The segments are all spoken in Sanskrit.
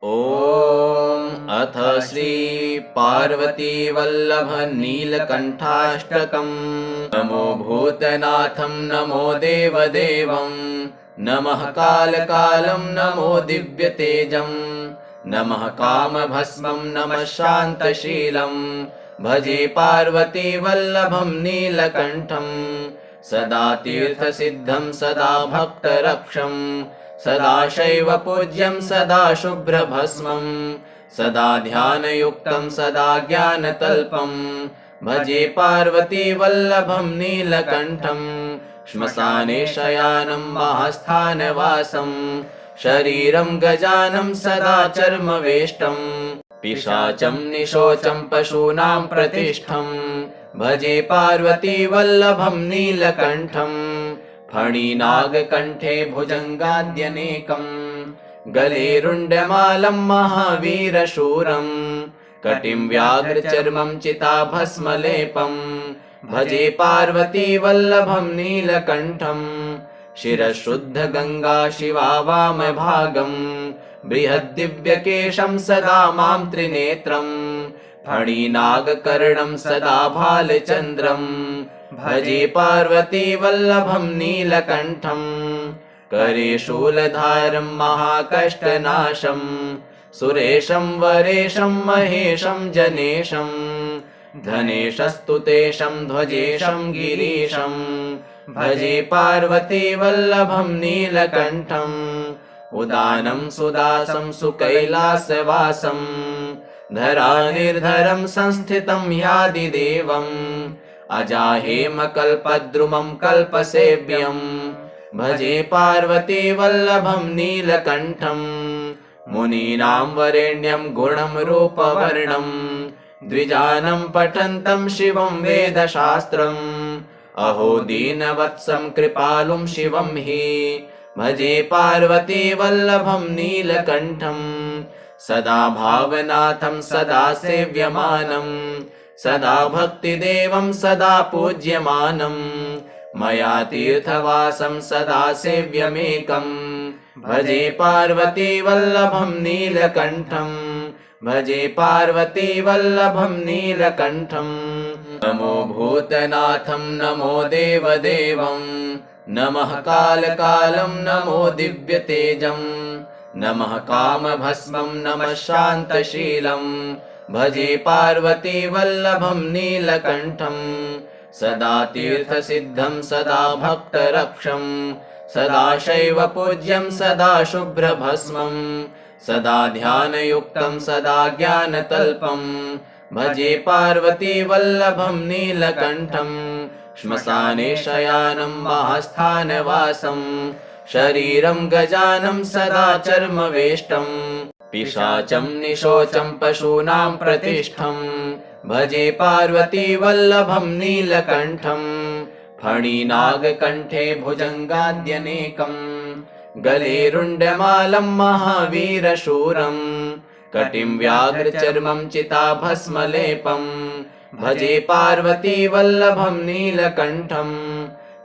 ॐ अथ श्री पार्वती वल्लभ नीलकण्ठाष्टकम्। नमो भूतनाथं नमो देवदेवं नमः कालकालं नमो दिव्यतेजं नमः कामभस्मं नमः शान्तशीलं भजे पार्वती वल्लभं नीलकण्ठं सदा तीर्थसिद्धं सदा भक्तरक्षं सदा शैव पूज्यं सदा शुभ्रभस्मं सदा ध्यानयुक्तं सदा ज्ञानतल्पं भजे पार्वती वल्लभं नीलकण्ठं श्मशाने शयानं महास्थानवासं शरीरं गजानं सदा चर्मवेष्टं पिशाचं निशोचं पशूनां प्रतिष्ठं भजे पार्वती वल्लभं नीलकण्ठं फणिनागकण्ठे भुजङ्गाद्यनेकं गले रुण्डमालं महावीरशूरं कटिं व्याघ्रचर्मं चिताभस्मलेपं भजे पार्वती वल्लभं नीलकण्ठं शिरशुद्धगङ्गा शिवा वामभागं बृहद्दिव्यकेशं सदा मां त्रिनेत्रं फणिनागकर्णं सदा भालचन्द्रं भजे पार्वती वल्लभं नीलकण्ठं करे शूलधारं महाकष्टनाशं सुरेशं वरेशं महेशं जनेशं धनेशस्तुतेशं ध्वजेशं गिरीशं भजे पार्वती वल्लभं नीलकण्ठं उदानं सुदासं सुकैलासवासं धरानिर्धरं संस्थितं ह्यादिदेवम् अजाहेमकल्पद्रुमं कल्पसेव्यं भजे पार्वती वल्लभं नीलकण्ठं मुनीनां वरेण्यं गुणं रूपवर्णं द्विजानं पठन्तं शिवं वेदशास्त्रम् अहो दीनवत्सं कृपालुं शिवं हि भजे पार्वती वल्लभं नीलकण्ठं सदा भावनाथं सदा सेव्यमानं सदा भक्तिदेवं सदा पूज्यमानं मया तीर्थवासं सदा सेव्यमेकं भजे पार्वती वल्लभं नीलकण्ठं भजे पार्वती वल्लभं नीलकण्ठं नमो भूतनाथं नमो देवदेवं नमः कालकालं नमो दिव्यतेजं नमः कामभस्मं नमः शान्तशीलं भजे पार्वती वल्लभं नीलकण्ठं सदा तीर्थसिद्धं सदा भक्तरक्षं सदा शैव पूज्यं सदा शुभ्रभस्मं सदा ध्यानयुक्तं सदा ज्ञानतल्पं भजे पार्वती वल्लभं नीलकण्ठं श्मशाने शयानं महास्थानवासं शरीरं गजानं सदा चर्मवेष्टं पिशाचं निशोचं पशूनां प्रतिष्ठं भजे पार्वती वल्लभं नीलकण्ठं फणिनागकण्ठे भुजङ्गाद्यनेकं गले रुण्डमालं महावीरशूरं कटिं व्याघ्रचर्मं चिताभस्मलेपं भजे पार्वती वल्लभं नीलकण्ठं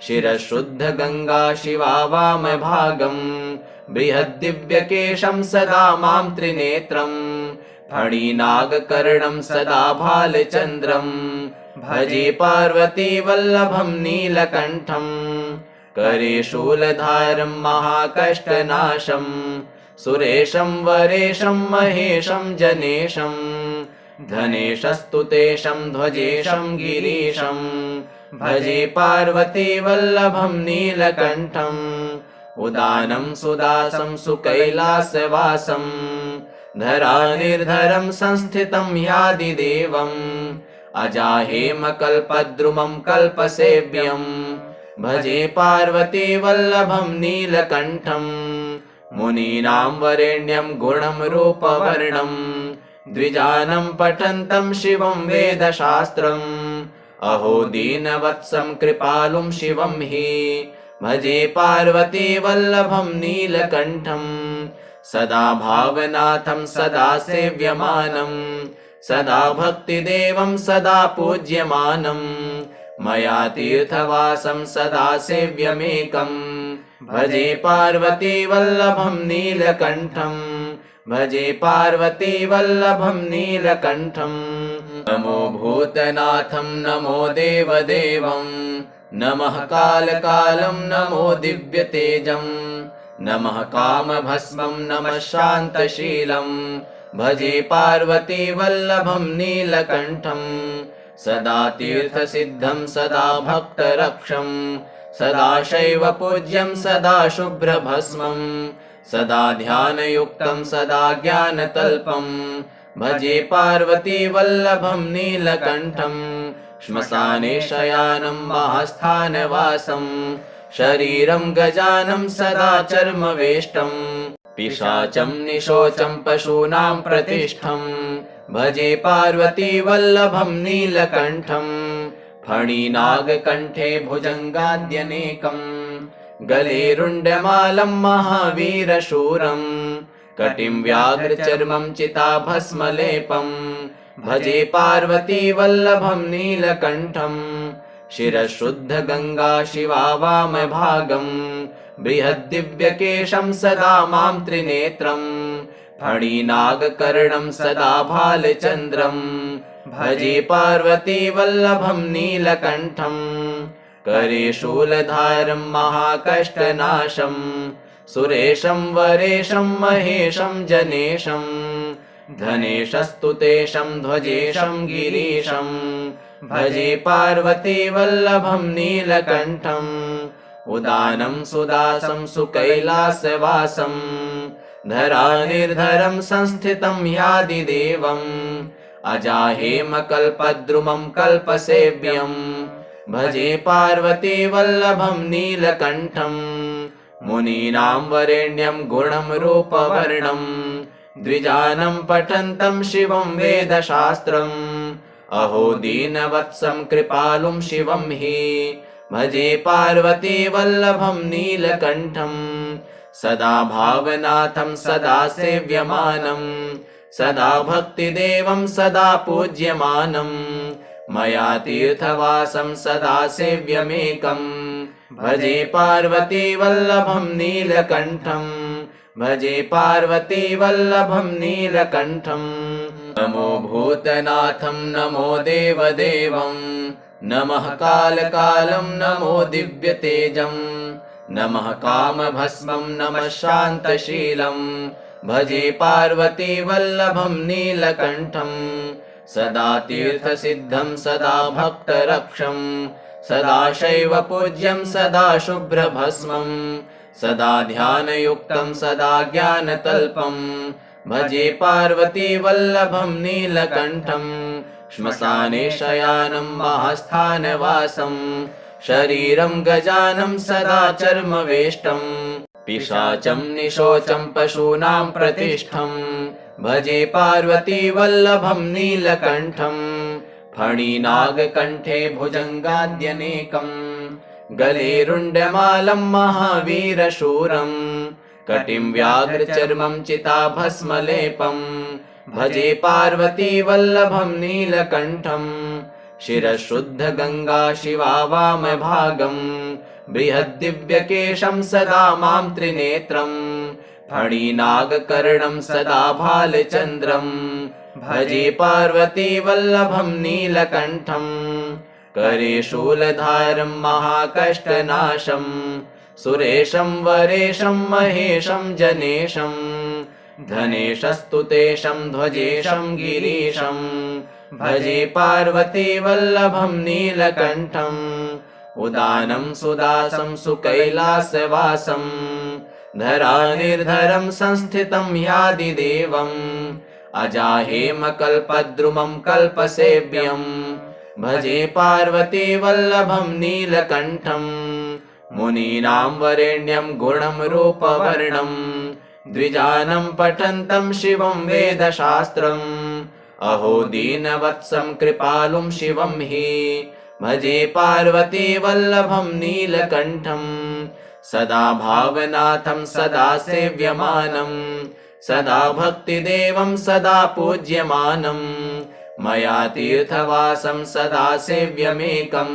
शिरशुद्धगङ्गा शिवा वामभागं बृहद्दिव्यकेशं सदा मां त्रिनेत्रं फणिनागकर्णं सदा भालचन्द्रं भजे पार्वती वल्लभं नीलकण्ठं करे शूलधारं महाकष्टनाशं सुरेशं वरेशं महेशं जनेशं धनेशस्तुतेशं ध्वजेशं गिरीशं भजे पार्वती वल्लभं नीलकण्ठं उदानं सुदासं सुकैलासवासं धरानिर्धरं संस्थितं ह्यादिदेवम् अजाहेमकल्पद्रुमं कल्पसेव्यं भजे पार्वती वल्लभं नीलकण्ठं मुनीनां वरेण्यं गुणं रूपवर्णं द्विजानं पठन्तं शिवं वेदशास्त्रम् अहो दीनवत्सं कृपालुं शिवं हि भजे पार्वती वल्लभं नीलकण्ठं सदा भावनाथं सदा सेव्यमानं सदा भक्तिदेवं सदा पूज्यमानं मया तीर्थवासं सदा सेव्यमेकं भजे पार्वती वल्लभं नीलकण्ठं भजे पार्वतीवल्लभं नीलकण्ठं। नमो भूतनाथं नमो देवदेवं नमः कालकालं नमो दिव्यतेजं नमः कामभस्मं नमः शान्तशीलं भजे पार्वतीवल्लभं नीलकण्ठं। सदा तीर्थसिद्धं सदा भक्तरक्षं सदा शैवपूज्यं सदा शुभ्रभस्मं सदा ध्यानयुक्तं सदा ज्ञानतल्पं भजे पार्वतीवल्लभं नीलकण्ठं। श्मशाने शयानं महास्थानवासं शरीरं गजानं सदा चर्मवेष्टं पिशाचं निशोचं पशूनां प्रतिष्ठं भजे पार्वतीवल्लभं नीलकण्ठं। फणिनागकण्ठे भुजङ्गाद्यनेकं गले रुण्डमालं महावीरशूरं कटिं व्याघ्रचर्मं चिताभस्मलेपं भजे पार्वतीवल्लभं नीलकण्ठं। शिरशुद्धगङ्गा शिवा वामभागं बृहद्दिव्यकेशं सदा मां त्रिनेत्रं फणिनागकर्णं सदा भालचन्द्रं भजे पार्वतीवल्लभं नीलकण्ठं। करे शूलधारं महाकष्टनाशं सुरेशं वरेशं महेशं जनेशं धनेशस्तुतेशं ध्वजेशं गिरीशं भजे पार्वतीवल्लभं नीलकण्ठं। उदानं सुदासं सुकैलासवासं धरानिर्धरं संस्थितं ह्यादिदेवं अजाहेमकल्पद्रुमं कल्पसेव्यं भजे पार्वतीवल्लभं नीलकण्ठं। मुनीनां वरेण्यं गुणं रूपवर्णं द्विजानं पठन्तं शिवं वेदशास्त्रम् अहो दीनवत्सं कृपालुं शिवं हि भजे पार्वतीवल्लभं नीलकण्ठं। सदा भावनाथं सदा सेव्यमानं सदा भक्तिदेवं सदा पूज्यमानं मया तीर्थवासं सदा सेव्यमेकं भजे पार्वतीवल्लभं नीलकण्ठं। भजे पार्वतीवल्लभं नीलकण्ठं। नमो भूतनाथं नमो देवदेवं नमः कालकालं नमो दिव्यतेजं नमः कामभस्मं नमः शान्तशीलं भजे पार्वतीवल्लभं नीलकण्ठं। सदा तीर्थसिद्धं सदा भक्तरक्षं सदा शैवपूज्यं सदा शुभ्रभस्मं सदा ध्यानयुक्तं सदा ज्ञानतल्पं भजे पार्वतीवल्लभं नीलकण्ठं। श्मशाने शयानं महास्थानवासं शरीरं गजानं सदा चर्मवेष्टं पिशाचं निशोचं पशूनां प्रतिष्ठं भजे पार्वतीवल्लभं नीलकण्ठं। फणिनागकण्ठे भुजङ्गाद्यनेकं गले रुण्डमालं महावीरशूरं कटिं व्याघ्रचर्मं चिताभस्मलेपं भजे पार्वतीवल्लभं नीलकण्ठं। शिरशुद्धगङ्गा शिवा वामभागं बृहद्दिव्यकेशं सदा मां त्रिनेत्रं फणिनागकर्णं सदा भालचन्द्रं भजे पार्वतीवल्लभं नीलकण्ठं। करे शूलधारं महाकष्टनाशं सुरेशं वरेशं महेशं जनेशं धनेशस्तुतेशं ध्वजेशं गिरीशं भजे पार्वतीवल्लभं नीलकण्ठं। उदानं सुदासं सुकैलासवासं धरानिर्धरं संस्थितं ह्यादिदेवं अजाहेमकल्पद्रुमं कल्पसेव्यं भजे पार्वतीवल्लभं नीलकण्ठं। मुनीनां वरेण्यं गुणं रूपवर्णं द्विजानं पठन्तं शिवं वेदशास्त्रम् अहो दीनवत्सं कृपालुं शिवं हि भजे पार्वतीवल्लभं नीलकण्ठं। सदा भावनाथं सदा सेव्यमानं सदा भक्तिदेवं सदा पूज्यमानं मया तीर्थवासं सदा सेव्यमेकं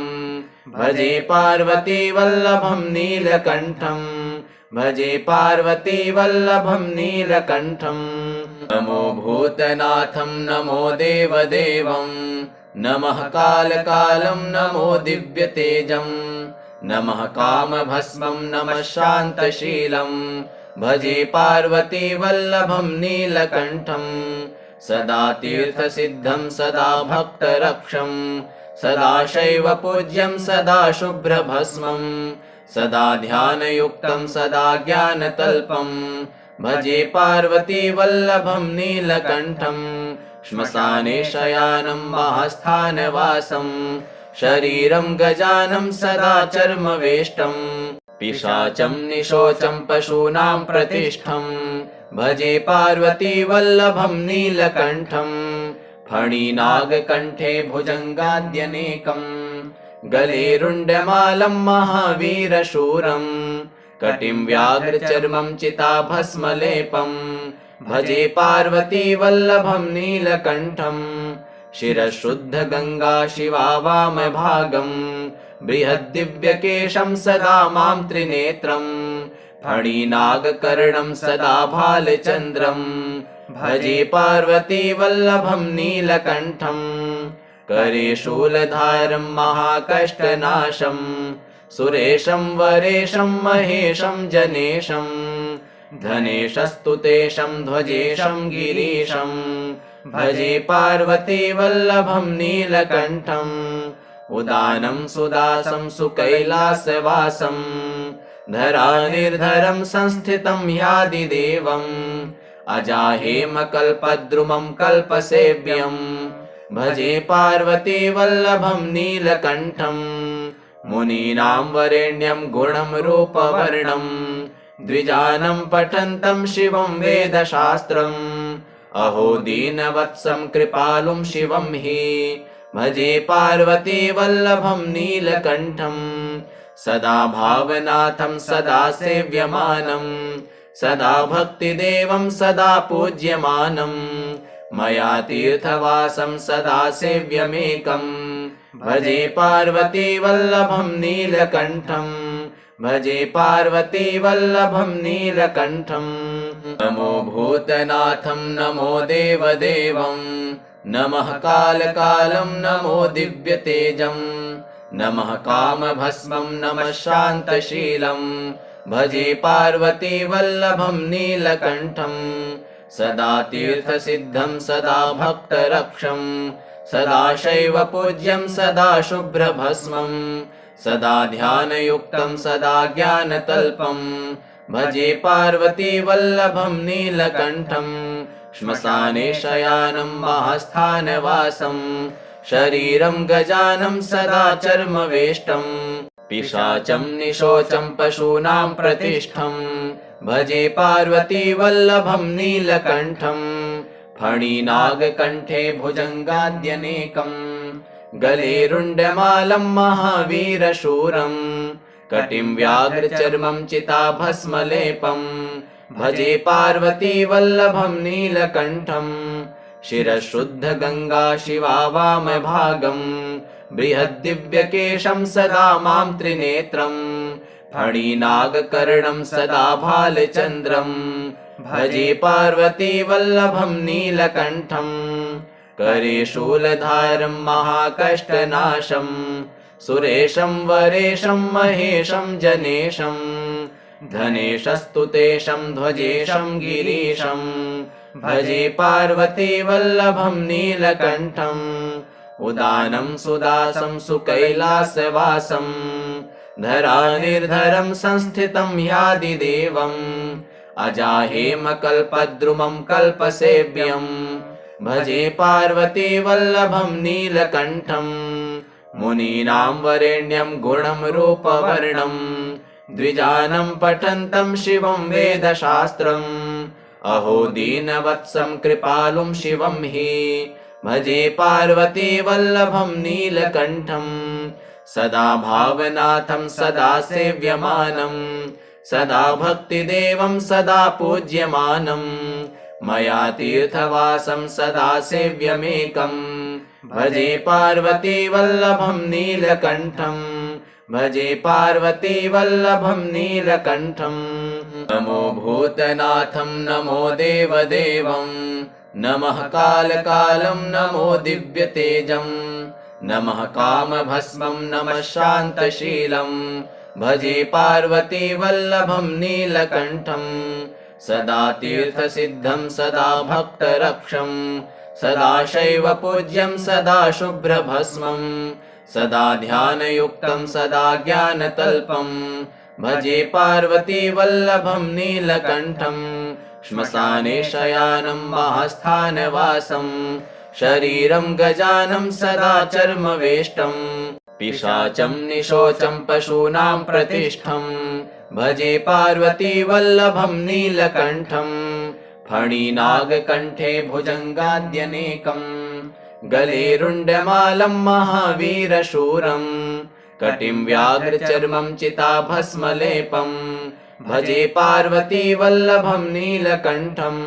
भजे पार्वतीवल्लभं नीलकण्ठं। भजे पार्वतीवल्लभं नीलकण्ठं। नमो भूतनाथं नमो देवदेवं नमः कालकालं नमो दिव्यतेजं नमः कामभस्मं नमः शान्तशीलं भजे पार्वतीवल्लभं नीलकण्ठं सदा तीर्थसिद्धं सदा भक्तरक्षं सदा शैवपूज्यं सदा शुभ्रभस्मं सदा ध्यानयुक्तं सदा ज्ञानतल्पं भजे पार्वतीवल्लभं नीलकण्ठं श्मशाने शयानं महास्थानवासं शरीरं गजानं सदा चर्मवेष्टं पिशाचं निशोचं पशूनां प्रतिष्ठं भजे पार्वतीवल्लभं नीलकण्ठं फणिनागकण्ठे भुजङ्गाद्यनेकं गले रुण्डमालं महावीरशूरं कटिं व्याघ्रचर्मं चिताभस्मलेपं भजे पार्वतीवल्लभं नीलकण्ठं शिरशुद्धगङ्गा शिवा वामभागं बृहद्दिव्यकेशं सदा मां त्रिनेत्रं फणिनागकर्णं सदा भालचन्द्रं भजे पार्वतीवल्लभं नीलकण्ठं करे शूलधारं महाकष्टनाशं सुरेशं वरेशं महेशं जनेशं धनेशस्तुतेशं ध्वजेशं गिरीशं भजे पार्वतीवल्लभं नीलकण्ठम् उदानं सुदासं सुकैलासवासं धरानिर्धरं संस्थितं यादिदेवम् अजाहेमकल्पद्रुमं कल्पसेव्यं भजे पार्वतीवल्लभं नीलकण्ठं मुनीनां वरेण्यं गुणं रूपवर्णं द्विजानं पठन्तं शिवं वेदशास्त्रम् अहो दीनवत्सं कृपालुं शिवं हि भजे पार्वतीवल्लभं नीलकण्ठं सदा भावनाथं सदा सेव्यमानं सदा भक्तिदेवं सदा पूज्यमानं मया तीर्थवासं सदा सेव्यमेकं भजे पार्वतीवल्लभं नीलकण्ठं भजे पार्वतीवल्लभं नीलकण्ठं नमो भूतनाथं नमो देवदेवं नमः कालकालं नमो दिव्यतेजं नमः कामभस्मं नमः शान्तशीलं भजे पार्वतीवल्लभं नीलकण्ठं सदा तीर्थसिद्धं सदा भक्तरक्षं सदा शैवपूज्यं सदा शुभ्रभस्मं सदा ध्यानयुक्तं सदा ज्ञानतल्पं भजे पार्वतीवल्लभं नीलकण्ठं श्मशाने शयानं महास्थानवासं शरीरं गजानं सदा चर्मवेष्टं पिशाचं निशोचं पशूनां प्रतिष्ठं भजे पार्वतीवल्लभं नीलकण्ठं फणिनागकण्ठे भुजङ्गाद्यनेकं गले रुण्डमालं महावीरशूरं कटिं व्याघ्रचर्मं चिताभस्मलेपं भजे पार्वतीवल्लभं नीलकण्ठं शिरशुद्धगङ्गा शिवा वामभागं बृहद्दिव्यकेशं सदा मां त्रिनेत्रं फणिनागकर्णं सदा भालचन्द्रं भजे पार्वतीवल्लभं नीलकण्ठं करे शूलधारं महाकष्टनाशं सुरेशं वरेशं महेशं जनेशं धनेशस्तुतेशं ध्वजेशं गिरीशं भजे पार्वतीवल्लभं नीलकण्ठम् उदानं सुदासं सुकैलासवासं धरानिर्धरं संस्थितं यादिदेवम् अजाहेमकल्पद्रुमं कल्पसेव्यं भजे पार्वतीवल्लभं नीलकण्ठं मुनीनां वरेण्यं गुणं रूपवर्णं द्विजानं पठन्तं शिवं वेदशास्त्रम् अहो दीनवत्सं कृपालुं शिवं हि भजे पार्वतीवल्लभं नीलकण्ठं सदा भावनाथं सदा सेव्यमानं सदा भक्तिदेवं सदा पूज्यमानं मया तीर्थवासं सदा सेव्यमेकं भजे पार्वतीवल्लभं नीलकण्ठं भजे पार्वतीवल्लभं नीलकण्ठम् नमो भूतनाथं नमो देवदेवं नमः कालकालं नमो दिव्यतेजं नमः कामभस्मं नमः शान्तशीलं भजे पार्वतीवल्लभं नीलकण्ठं सदा तीर्थसिद्धं सदा भक्तरक्षं सदा शैवपूज्यं सदा शुभ्रभस्मं सदा ध्यानयुक्तं सदा ज्ञानतल्पं भजे पार्वतीवल्लभं नीलकण्ठं श्मशाने शयानं महास्थानवासं शरीरं गजानं सदा चर्मवेष्टं पिशाचं निशोचं पशूनां प्रतिष्ठं भजे पार्वतीवल्लभं नीलकण्ठं फणिनागकण्ठे भुजङ्गाद्यनेकं गले रुण्डमालं महावीरशूरं कटिं व्याघ्रचर्मं चिताभस्मलेपं भजे पार्वतीवल्लभं नीलकण्ठं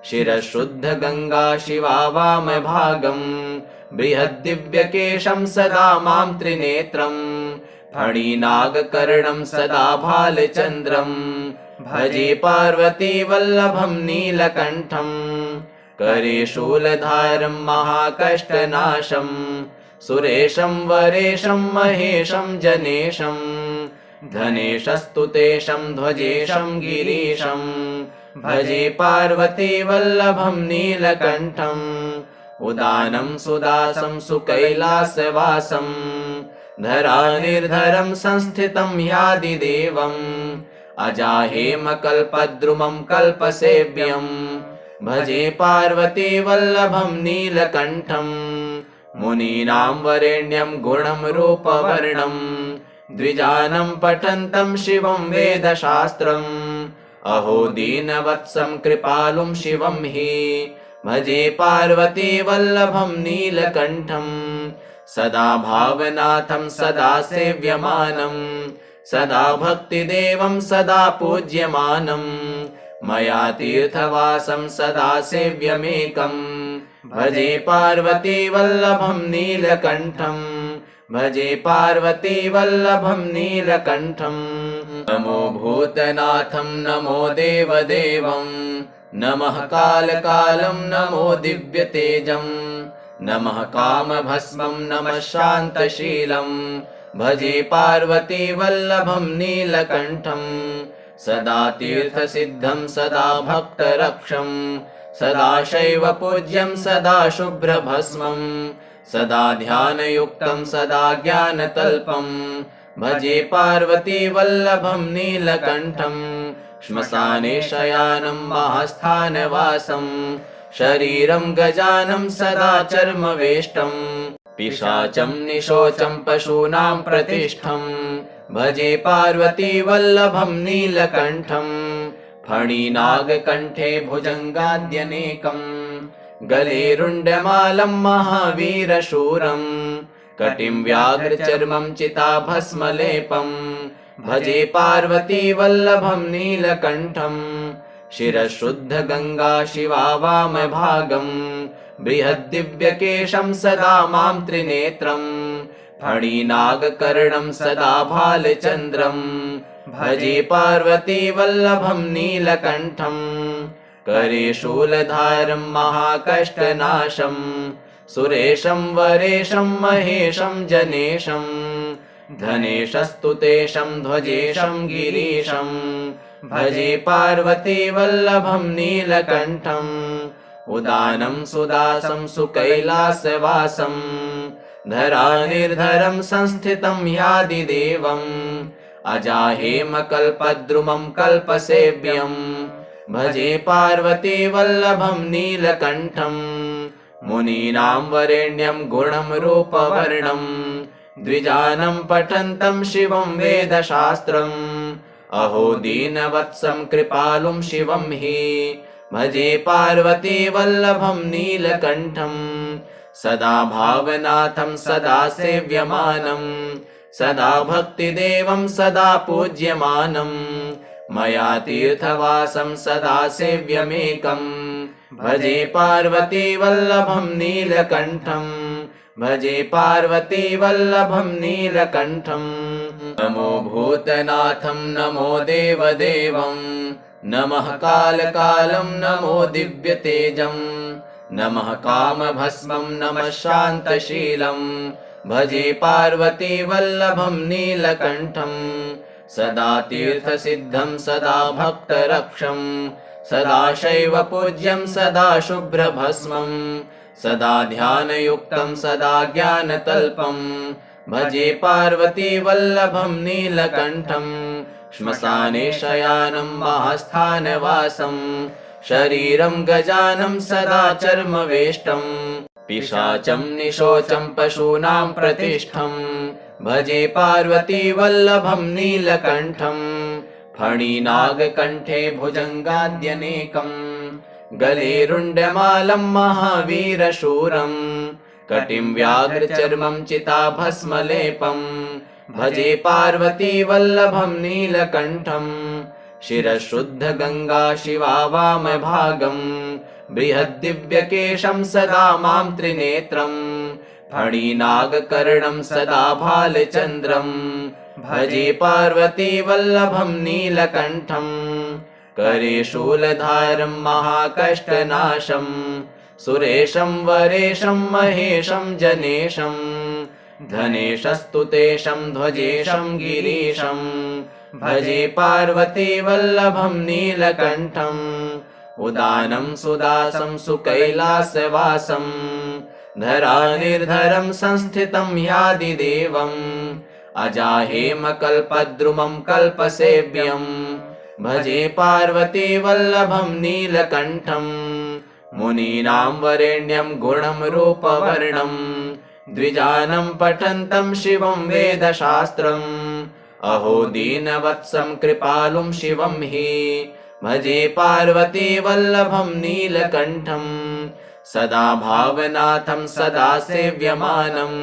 शिरशुद्धगङ्गा शिवा वामभागं बृहद्दिव्यकेशं सदा मां त्रिनेत्रं फणिनागकर्णं सदा भालचन्द्रं भजे पार्वतीवल्लभं नीलकण्ठं करे शूलधारं महाकष्टनाशं सुरेशं वरेशं महेशं जनेशं धनेशस्तुतेशं ध्वजेशं गिरीशं भजे पार्वतीवल्लभं नीलकण्ठम् उदानं सुदासं सुकैलासवासं धरानिर्धरं संस्थितं यादिदेवम् अजाहेमकल्पद्रुमं कल्पसेव्यं भजे पार्वतीवल्लभं नीलकण्ठं मुनीनां वरेण्यं गुणं रूपवर्णं द्विजानं पठन्तं शिवं वेदशास्त्रम् अहो दीनवत्सं कृपालुं शिवं हि भजे पार्वतीवल्लभं नीलकण्ठं सदा भावनाथं सदा सेव्यमानं सदा भक्तिदेवं सदा पूज्यमानं मया तीर्थवासं सदा सेव्यमेकं भजे पार्वतीवल्लभं नीलकण्ठं भजे पार्वतीवल्लभं नीलकण्ठं नमो भूतनाथं नमो देवदेवं नमः कालकालं नमो दिव्यतेजं नमः कामभस्मं नमः शान्तशीलं भजे पार्वतीवल्लभं नीलकण्ठं सदा तीर्थसिद्धं सदा भक्तरक्षं सदा शैवपूज्यं सदा शुभ्रभस्मं सदा ध्यानयुक्तं सदा ज्ञानतल्पं भजे पार्वतीवल्लभं नीलकण्ठं श्मशाने शयानं महास्थानवासं शरीरं गजानं सदा चर्मवेष्टं पिशाचं निशोचं पशूनां प्रतिष्ठं भजे पार्वतीवल्लभं नीलकण्ठं फणिनागकण्ठे भुजङ्गाद्यनेकं गले रुण्डमालं महावीरशूरं कटिं व्याघ्रचर्मं चिताभस्मलेपं भजे पार्वतीवल्लभं नीलकण्ठं शिरशुद्धगङ्गा शिवा वामभागं बृहद्दिव्यकेशं सदा मां त्रिनेत्रं फणिनागकर्णं सदा भालचन्द्रं भजे पार्वतीवल्लभं नीलकण्ठं करे शूलधारं महाकष्टनाशं सुरेशं वरेशं महेशं जनेशं धनेशस्तुतेशं ध्वजेशं गिरीशं भजे पार्वतीवल्लभं नीलकण्ठम् उदानं सुदासं सुकैलासवासं धरानिर्धरं संस्थितं यादिदेवम् अजाहेमकल्पद्रुमं कल्पसेव्यं भजे पार्वतीवल्लभं नीलकण्ठं मुनीनां वरेण्यं गुणं रूपवर्णं द्विजानं पठन्तं शिवं वेदशास्त्रम् अहो दीनवत्सं कृपालुं शिवं हि भजे पार्वतीवल्लभं नीलकण्ठं सदा भावनाथं सदा सेव्यमानं सदा भक्तिदेवं सदा पूज्यमानं मया तीर्थवासं सदा सेव्यमेकं भजे पार्वतीवल्लभं नीलकण्ठं भजे पार्वतीवल्लभं नीलकण्ठं नमो भूतनाथं नमो देवदेवं नमः कालकालं नमो दिव्यतेजं नमः कामभस्मं नमः शान्तशीलं भजे पार्वतीवल्लभं नीलकण्ठं सदा तीर्थसिद्धं सदा भक्तरक्षं सदा शैवपूज्यं सदा शुभ्रभस्मं सदा ध्यानयुक्तं सदा ज्ञानतल्पं भजे पार्वतीवल्लभं नीलकण्ठं श्मशाने शयानं महास्थानवासं शरीरं गजानं सदा चर्मवेष्टं पिशाचं निशोचं पशूनां प्रतिष्ठं भजे पार्वतीवल्लभं नीलकण्ठं फणिनागकण्ठे भुजङ्गाद्यनेकं गले रुण्डमालं महावीरशूरं कटिं व्याघ्रचर्मं चिताभस्मलेपं भजे पार्वतीवल्लभं नीलकण्ठं शिरशुद्धगङ्गा शिवा वामभागं बृहद्दिव्यकेशं सदा मां त्रिनेत्रं फणिनागकर्णं सदा भालचन्द्रं भजे पार्वतीवल्लभं नीलकण्ठं करे शूलधारं महाकष्टनाशं सुरेशं वरेशं महेशं जनेशं धनेशस्तुतेशं ध्वजेशं गिरीशं भजे पार्वतीवल्लभं नीलकण्ठं उदानं सुदासं सुकैलासवासं धरानिर्धरं संस्थितं यादिदेवम् अजाहेमकल्पद्रुमं कल्पसेव्यं भजे पार्वतीवल्लभं नीलकण्ठं मुनीनां वरेण्यं गुणं रूपवर्णं द्विजानं पठन्तं शिवं वेदशास्त्रम् अहो दीनवत्सं कृपालुं शिवं हि भजे पार्वतीवल्लभं नीलकण्ठं सदा भावनाथं सदा सेव्यमानं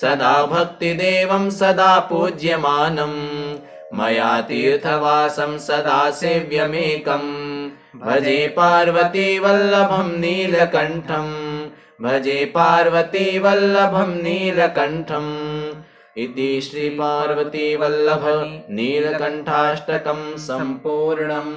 सदा भक्तिदेवं सदा पूज्यमानं मया तीर्थवासं सदा सेव्यमेकं भजे पार्वतीवल्लभं नीलकण्ठं भजे पार्वतीवल्लभं नीलकण्ठम् इति श्री पार्वतीवल्लभ नीलकण्ठाष्टकं सम्पूर्णम्।